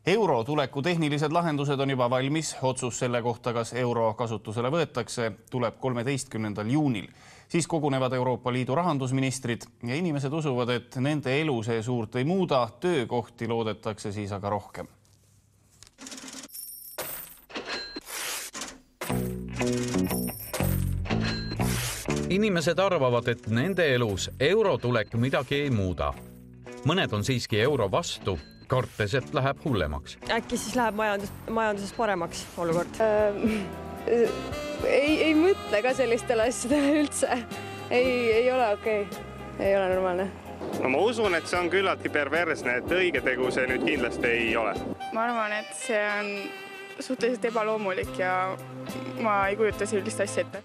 Euro tuleku tehnilised lahendused on juba valmis. Otsus selle kohta, kas euro kasutusele võetakse, tuleb 13. juunil. Siis kogunevad Euroopa Liidu rahandusministrid ja inimesed usuvad, et nende elu see suurt ei muuda, töökohti loodetakse siis aga rohkem. Inimesed arvavad, et nende elus eurotulek midagi ei muuda. Mõned on siiski euro vastu, kartes, et läheb hullemaks. Äkki siis läheb majanduses paremaks olukord? Ei mõtle ka sellistele asjadele üldse. Ei ole okei. Ei ole normaalne. No ma usun, et see on küllalt perversne, et õige tegu see nüüd kindlasti ei ole. Ma arvan, et see on suhteliselt ebaloomulik ja ma ei kujuta sellist asja ette.